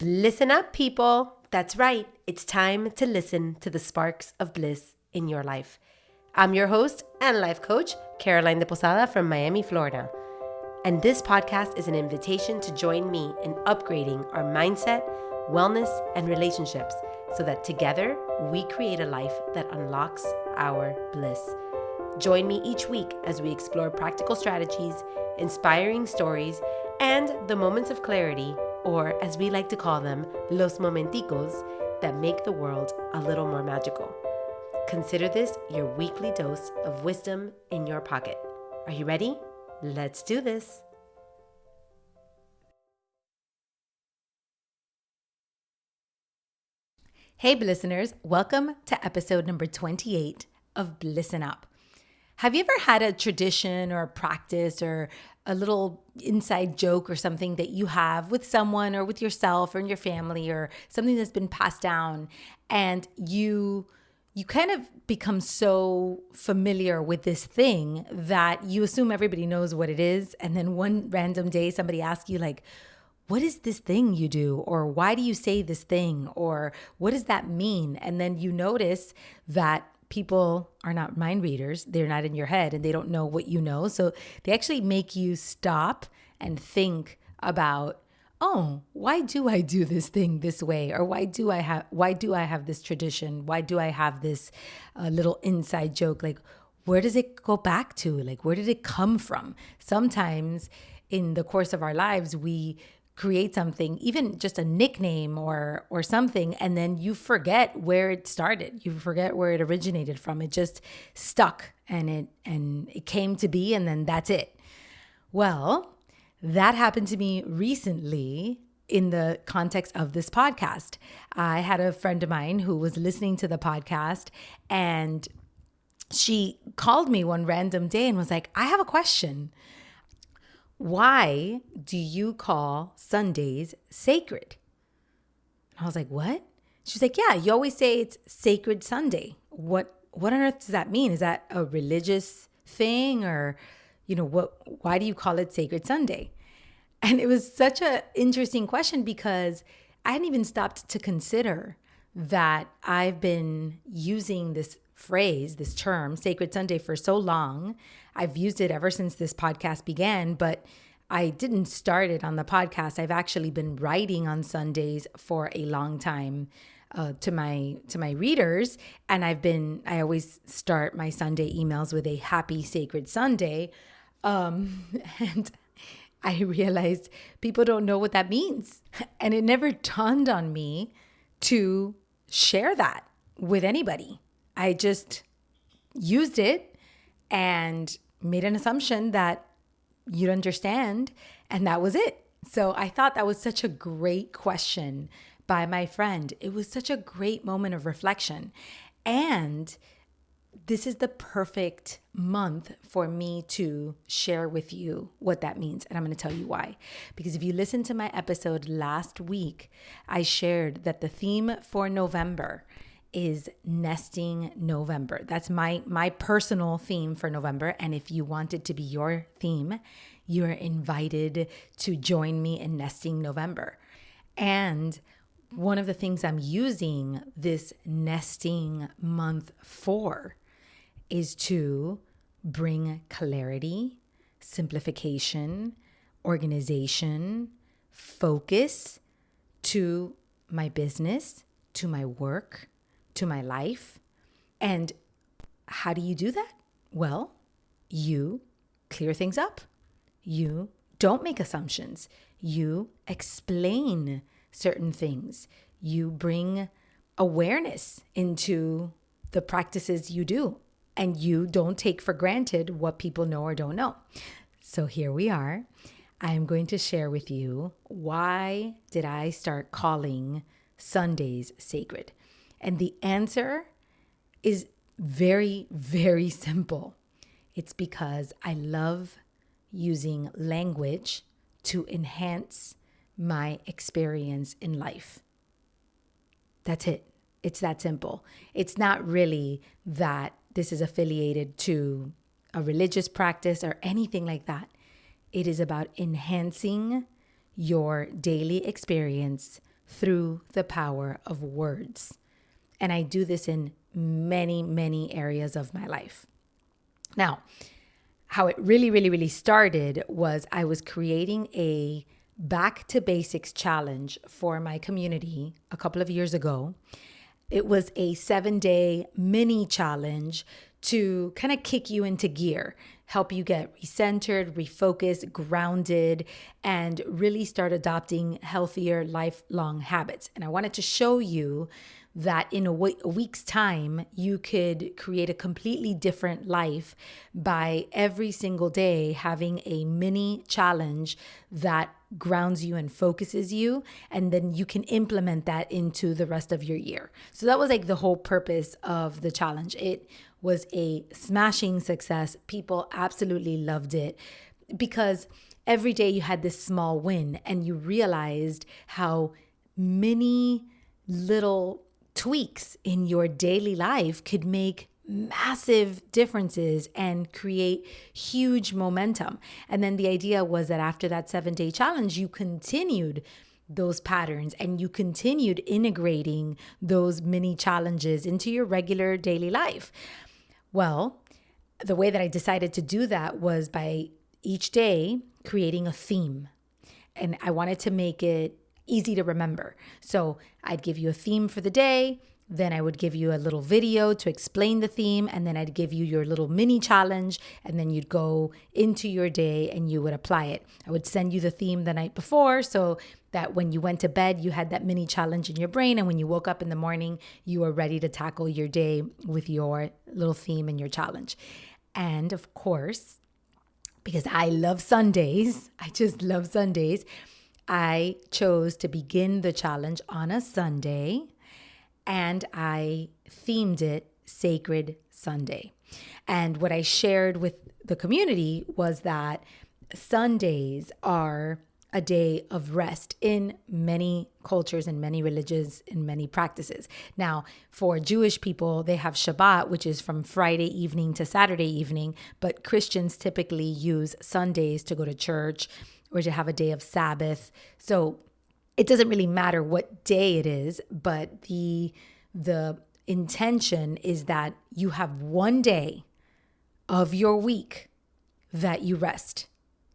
Listen up, people. That's right. It's time to listen to the sparks of bliss in your life. I'm your host and life coach, Caroline de Posada from Miami, Florida. And this podcast is an invitation to join me in upgrading our mindset, wellness, and relationships so that together we create a life that unlocks our bliss. Join me each week as we explore practical strategies, inspiring stories, and the moments of clarity, or as we like to call them, los momenticos, that make the world a little more magical. Consider this your weekly dose of wisdom in your pocket. Are you ready? Let's do this. Hey, listeners, welcome to episode number 28 of Listen Up. Have you ever had a tradition or a practice or a little inside joke or something that you have with someone or with yourself or in your family or something that's been passed down, and you kind of become so familiar with this thing that you assume everybody knows what it is, and then one random day somebody asks you like, what is this thing you do? Or why do you say this thing? Or what does that mean? And then you notice that people are not mind readers. They're not in your head and they don't know what you know. So they actually make you stop and think about, oh, why do I do this thing this way? Or why do I have this tradition? Why do I have this little inside joke? Like, where does it go back to? Like, where did it come from? Sometimes in the course of our lives, we create something, even just a nickname or something, and then you forget where it started. You forget where it originated from. It just stuck and it came to be, and then that's it. Well, that happened to me recently in the context of this podcast. I had a friend of mine who was listening to the podcast, and she called me one random day and was like, I have a question. Why do you call Sundays sacred? And I was like, what? She's like, yeah, you always say it's sacred Sunday. What on earth does that mean? Is that a religious thing, or, why do you call it sacred Sunday? And it was such an interesting question because I hadn't even stopped to consider that I've been using this phrase, this term, Sacred Sunday, for so long. I've used it ever since this podcast began, but I didn't start it on the podcast. I've actually been writing on Sundays for a long time to my readers, and I always start my Sunday emails with a happy Sacred Sunday, and I realized people don't know what that means, and it never dawned on me to share that with anybody. I just used it and made an assumption that you'd understand, and that was it. So I thought that was such a great question by my friend. It was such a great moment of reflection. And this is the perfect month for me to share with you what that means. And I'm going to tell you why. Because if you listened to my episode last week, I shared that the theme for November is Nesting November. That's my personal theme for November. And if you want it to be your theme, you're invited to join me in Nesting November. And one of the things I'm using this nesting month for is to bring clarity, simplification, organization, focus to my business, to my work, to my life. And how do you do that? Well, you clear things up. You don't make assumptions. You explain certain things. You bring awareness into the practices you do, and you don't take for granted what people know or don't know. So here we are. I am going to share with you, why did I start calling Sundays sacred? And the answer is very, very simple. It's because I love using language to enhance my experience in life. That's it. It's that simple. It's not really that this is affiliated to a religious practice or anything like that. It is about enhancing your daily experience through the power of words. And I do this in many, many areas of my life. Now, how it really started was I was creating a back to basics challenge for my community a couple of years ago. It was a 7-day mini challenge to kind of kick you into gear, help you get recentered, refocused, grounded, and really start adopting healthier lifelong habits. And I wanted to show you that in a week's time, you could create a completely different life by every single day having a mini challenge that grounds you and focuses you. And then you can implement that into the rest of your year. So that was like the whole purpose of the challenge. It was a smashing success. People absolutely loved it because every day you had this small win and you realized how many little tweaks in your daily life could make massive differences and create huge momentum. And then the idea was that after that 7-day challenge, you continued those patterns and you continued integrating those mini challenges into your regular daily life. Well, the way that I decided to do that was by each day creating a theme. And I wanted to make it easy to remember. So I'd give you a theme for the day. Then I would give you a little video to explain the theme. And then I'd give you your little mini challenge. And then you'd go into your day and you would apply it. I would send you the theme the night before so that when you went to bed, you had that mini challenge in your brain. And when you woke up in the morning, you were ready to tackle your day with your little theme and your challenge. And of course, because I love Sundays, I just love Sundays, I chose to begin the challenge on a Sunday, and I themed it Sacred Sunday. And what I shared with the community was that Sundays are a day of rest in many cultures and many religions and many practices. Now, for Jewish people, they have Shabbat, which is from Friday evening to Saturday evening, but Christians typically use Sundays to go to church or to have a day of Sabbath. So it doesn't really matter what day it is, but the intention is that you have one day of your week that you rest.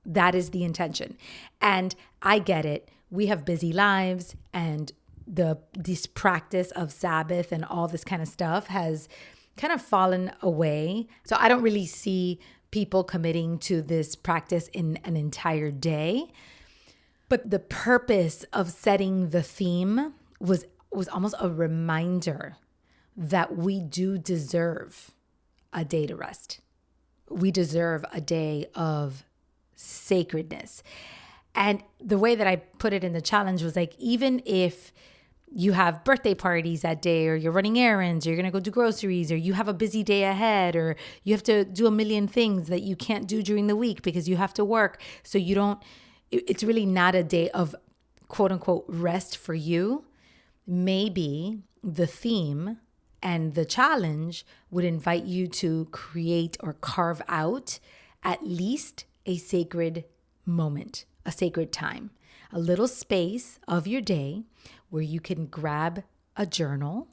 That is the intention. And I get it. We have busy lives, and this practice of Sabbath and all this kind of stuff has kind of fallen away. So I don't really see people committing to this practice in an entire day. But the purpose of setting the theme was almost a reminder that we do deserve a day to rest. We deserve a day of sacredness. And the way that I put it in the challenge was like, even if you have birthday parties that day, or you're running errands, or you're going to go do groceries, or you have a busy day ahead, or you have to do a million things that you can't do during the week because you have to work. So it's really not a day of quote unquote rest for you. Maybe the theme and the challenge would invite you to create or carve out at least a sacred moment, a sacred time, a little space of your day where you can grab a journal,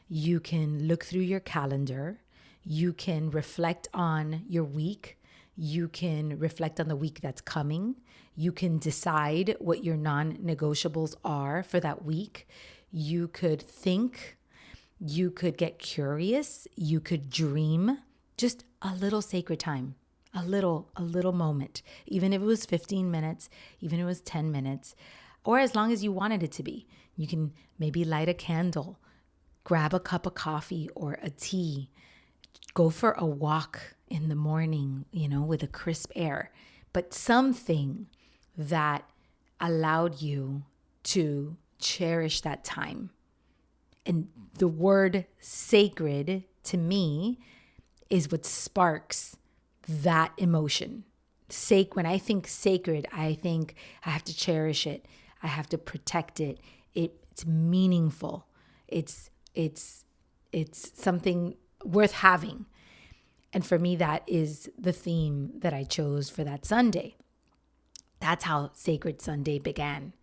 you can look through your calendar, you can reflect on your week, you can reflect on the week that's coming, you can decide what your non-negotiables are for that week, you could think, you could get curious, you could dream, just a little sacred time. A little moment, even if it was 15 minutes, even if it was 10 minutes, or as long as you wanted it to be. You can maybe light a candle, grab a cup of coffee or a tea, go for a walk in the morning, with a crisp air, but something that allowed you to cherish that time. And the word sacred to me is what sparks that emotion. When I think sacred, I think I have to cherish it. I have to protect it. It's meaningful. It's something worth having. And for me, that is the theme that I chose for that Sunday. That's how Sacred Sunday began.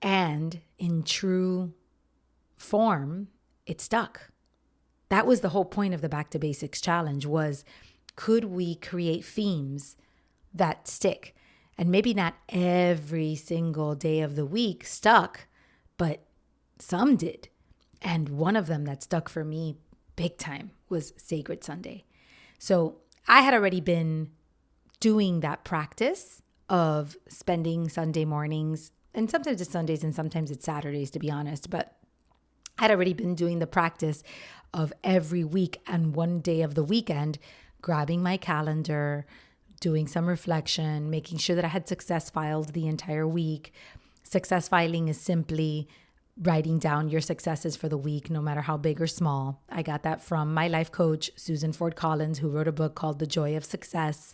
And in true form, it stuck. That was the whole point of the Back to Basics challenge was, could we create themes that stick? And maybe not every single day of the week stuck, but some did. And one of them that stuck for me big time was Sacred Sunday. So I had already been doing that practice of spending Sunday mornings, and sometimes it's Sundays and sometimes it's Saturdays, to be honest, but I'd already been doing the practice of every week and one day of the weekend, grabbing my calendar, doing some reflection, making sure that I had success filed the entire week. Success filing is simply writing down your successes for the week, no matter how big or small. I got that from my life coach, Susan Ford Collins, who wrote a book called The Joy of Success.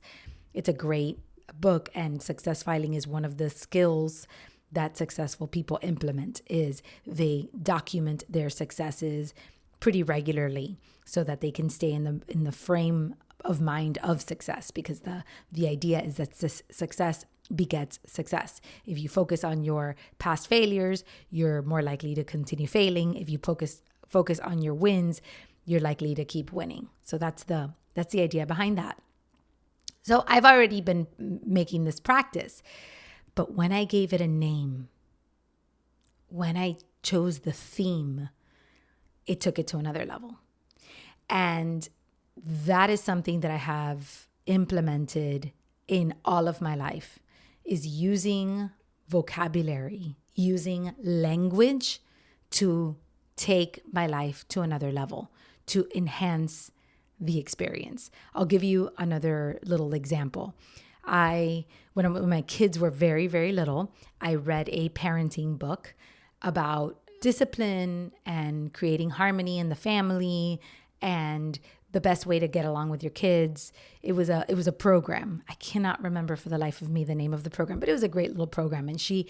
It's a great book, and success filing is one of the skills that successful people implement. Is they document their successes pretty regularly so that they can stay in the frame of mind of success, because the idea is that success begets success. If you focus on your past failures, you're more likely to continue failing. If you focus on your wins, you're likely to keep winning. So that's the idea behind that. So I've already been making this practice, but when I gave it a name, when I chose the theme, it took it to another level. And that is something that I have implemented in all of my life, is using vocabulary, using language to take my life to another level, to enhance the experience. I'll give you another little example. When my kids were very, very little, I read a parenting book about discipline and creating harmony in the family and the best way to get along with your kids. It was a program. I cannot remember for the life of me the name of the program, but it was a great little program. And she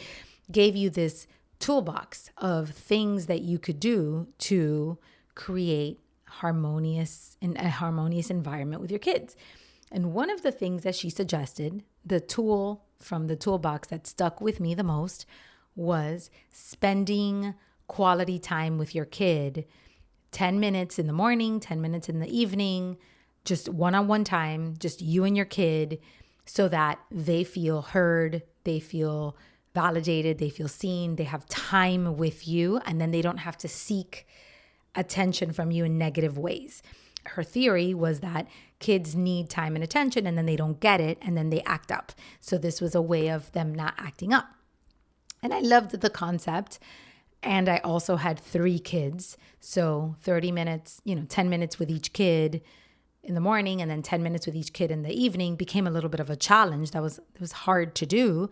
gave you this toolbox of things that you could do to create a harmonious environment with your kids. And one of the things that she suggested, the tool from the toolbox that stuck with me the most, was spending quality time with your kid, 10 minutes in the morning, 10 minutes in the evening, just one-on-one time, just you and your kid, so that they feel heard, they feel validated, they feel seen, they have time with you, and then they don't have to seek attention from you in negative ways. Her theory was that kids need time and attention, and then they don't get it, and then they act up. So this was a way of them not acting up. And I loved the concept. And I also had 3 kids. So 30 minutes, 10 minutes with each kid in the morning, and then 10 minutes with each kid in the evening became a little bit of a challenge. It was hard to do.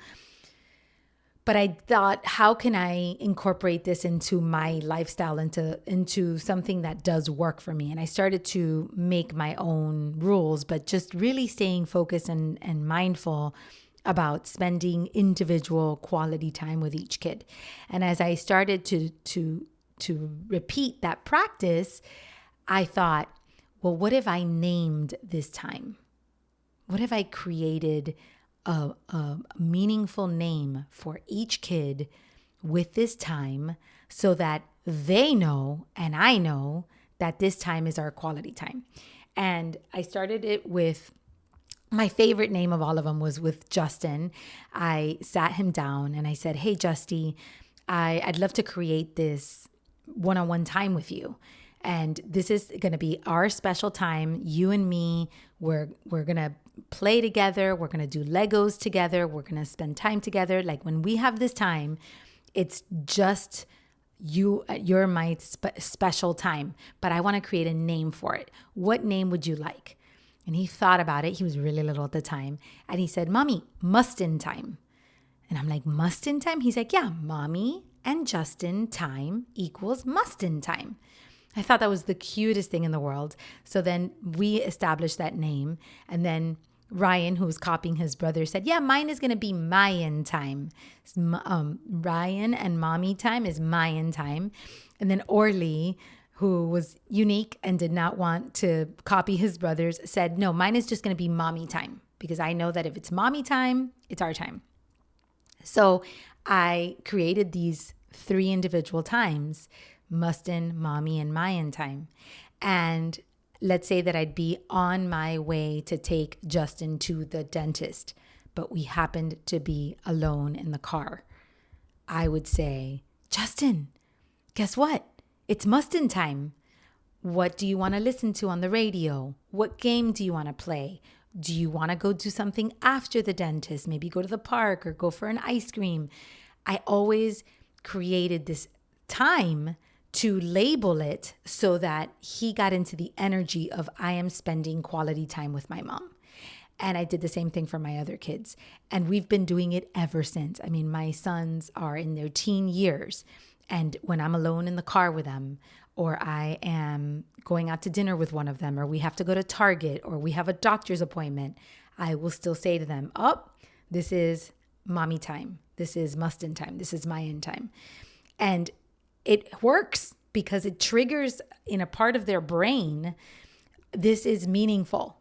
But I thought, how can I incorporate this into my lifestyle, into something that does work for me? And I started to make my own rules, but just really staying focused and mindful about spending individual quality time with each kid. And as I started to repeat that practice, I thought, well, what if I named this time? What if I created a meaningful name for each kid with this time, so that they know and I know that this time is our quality time? And I started it with, my favorite name of all of them was with Justin. I sat him down and I said, hey, Justy, I'd love to create this one-on-one time with you. And this is going to be our special time. You and me, we're going to play together. We're going to do Legos together. We're going to spend time together. Like, when we have this time, it's just you're my special time. But I want to create a name for it. What name would you like? And he thought about it. He was really little at the time. And he said, Mommy, Mustin time. And I'm like, Mustin time? He's like, yeah, Mommy and Justin time equals Mustin time. I thought that was the cutest thing in the world. So then we established that name. And then Ryan, who was copying his brother, said, yeah, mine is going to be Mayan time. Ryan and Mommy time is Mayan time. And then Orly, who was unique and did not want to copy his brothers, said, no, mine is just going to be Mommy time, because I know that if it's Mommy time, it's our time. So I created these 3 individual times, Mustin, Mommy, and Mayan time. And let's say that I'd be on my way to take Justin to the dentist, but we happened to be alone in the car. I would say, Justin, guess what? It's Mustin time. What do you want to listen to on the radio? What game do you want to play? Do you want to go do something after the dentist? Maybe go to the park or go for an ice cream. I always created this time to label it so that he got into the energy of I am spending quality time with my mom. And I did the same thing for my other kids. And we've been doing it ever since. I mean, my sons are in their teen years. And when I'm alone in the car with them, or I am going out to dinner with one of them, or we have to go to Target, or we have a doctor's appointment, I will still say to them, this is mommy time. This is Mustin time. This is Mayan time. And it works because it triggers in a part of their brain, this is meaningful.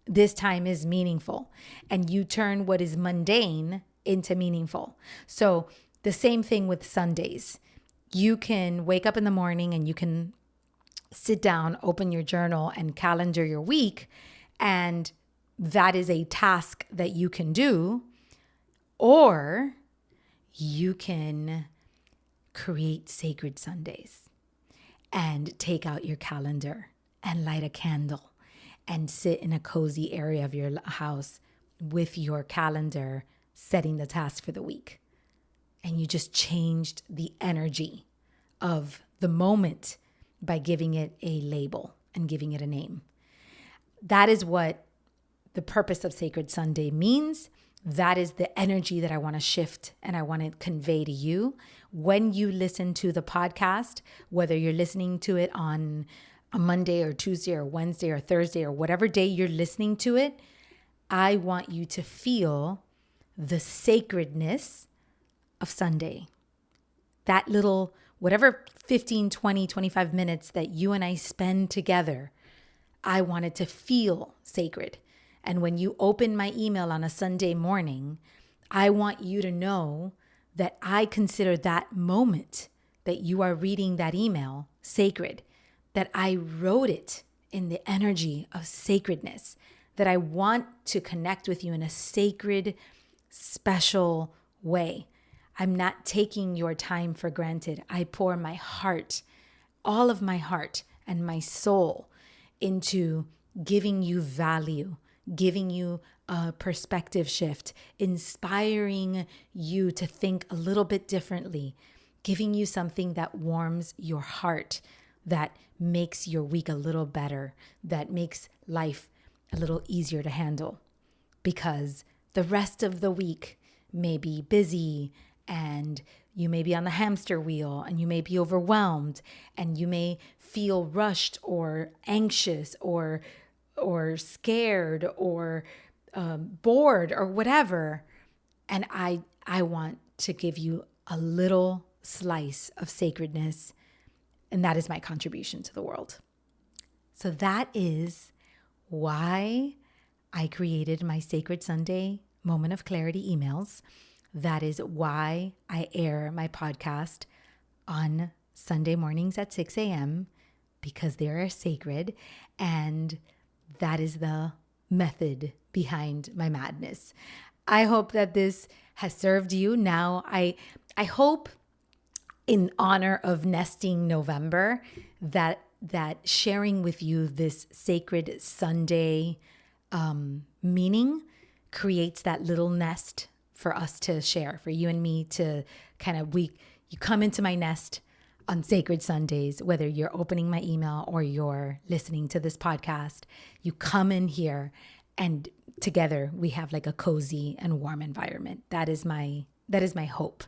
This time is meaningful. And you turn what is mundane into meaningful. So the same thing with Sundays. You can wake up in the morning and you can sit down, open your journal and calendar your week. And that is a task that you can do. Or you can create sacred Sundays and take out your calendar and light a candle and sit in a cozy area of your house with your calendar, setting the task for the week. And you just changed the energy of the moment by giving it a label and giving it a name. That is what the purpose of Sacred Sunday means. That is the energy that I want to shift and I want to convey to you. When you listen to the podcast, whether you're listening to it on a Monday or Tuesday or Wednesday or Thursday or whatever day you're listening to it, I want you to feel the sacredness of Sunday. That little, whatever 15, 20, 25 minutes that you and I spend together, I want it to feel sacred. And when you open my email on a Sunday morning, I want you to know that I consider that moment that you are reading that email sacred, that I wrote it in the energy of sacredness, that I want to connect with you in a sacred, special way. I'm not taking your time for granted. I pour my heart, all of my heart and my soul into giving you value, giving you a perspective shift, inspiring you to think a little bit differently, giving you something that warms your heart, that makes your week a little better, that makes life a little easier to handle. Because the rest of the week may be busy and you may be on the hamster wheel and you may be overwhelmed and you may feel rushed or anxious or scared or bored or whatever. And I want to give you a little slice of sacredness, and that is my contribution to the world. So that is why I created my Sacred Sunday Moment of Clarity emails. That is why I air my podcast on Sunday mornings at 6 a.m. because they are sacred, and that is the method behind my madness. I hope that this has served you. Now, I hope in honor of Nesting November that sharing with you this Sacred Sunday meaning creates that little nest for us to share, for you and me to kind of, you come into my nest on Sacred Sundays, whether you're opening my email or you're listening to this podcast, you come in here and together we have like a cozy and warm environment. That is my hope.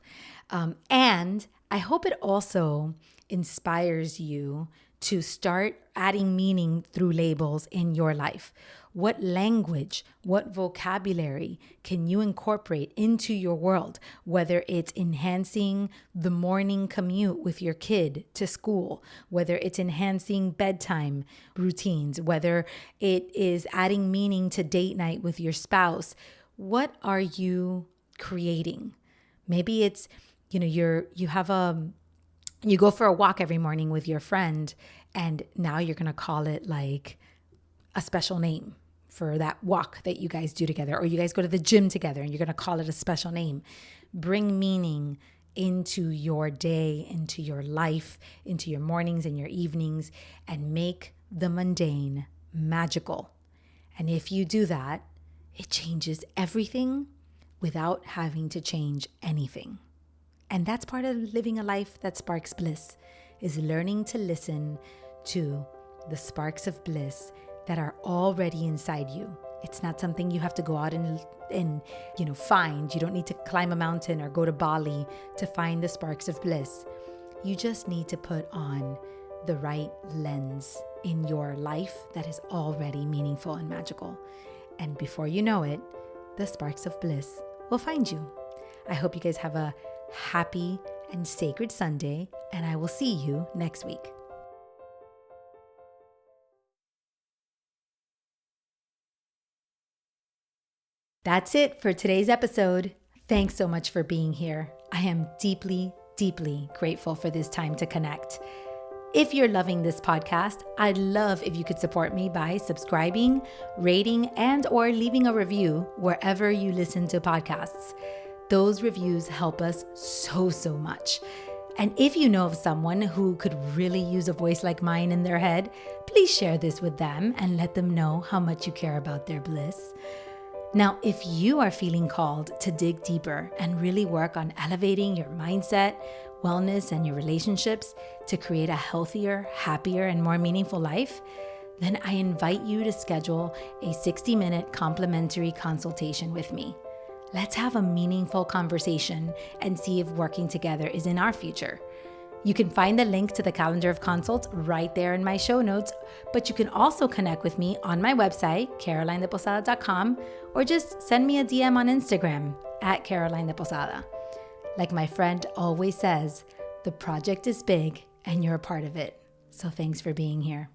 And I hope it also inspires you to start adding meaning through labels in your life. What language, what vocabulary can you incorporate into your world, whether it's enhancing the morning commute with your kid to school, whether it's enhancing bedtime routines, whether it is adding meaning to date night with your spouse. What are you creating? Maybe it's, you go for a walk every morning with your friend, and now you're going to call it like a special name for that walk that you guys do together, or you guys go to the gym together and you're going to call it a special name. Bring meaning into your day, into your life, into your mornings and your evenings, and make the mundane magical. And if you do that, it changes everything without having to change anything. And that's part of living a life that sparks bliss, is learning to listen to the sparks of bliss that are already inside you. It's not something you have to go out and find. You don't need to climb a mountain or go to Bali to find the sparks of bliss. You just need to put on the right lens in your life that is already meaningful and magical. And before you know it, the sparks of bliss will find you. I hope you guys have a happy and sacred Sunday, and I will see you next week. That's it for today's episode. Thanks so much for being here. I am deeply, deeply grateful for this time to connect. If you're loving this podcast, I'd love if you could support me by subscribing, rating, and or leaving a review wherever you listen to podcasts. Those reviews help us so much. And if you know of someone who could really use a voice like mine in their head, please share this with them and let them know how much you care about their bliss. Now, if you are feeling called to dig deeper and really work on elevating your mindset, wellness, and your relationships to create a healthier, happier, and more meaningful life, then I invite you to schedule a 60-minute complimentary consultation with me. Let's have a meaningful conversation and see if working together is in our future. You can find the link to the calendar of consults right there in my show notes, but you can also connect with me on my website, carolinedeposada.com, or just send me a DM on Instagram @CarolineDePosada. Like my friend always says, the project is big and you're a part of it. So thanks for being here.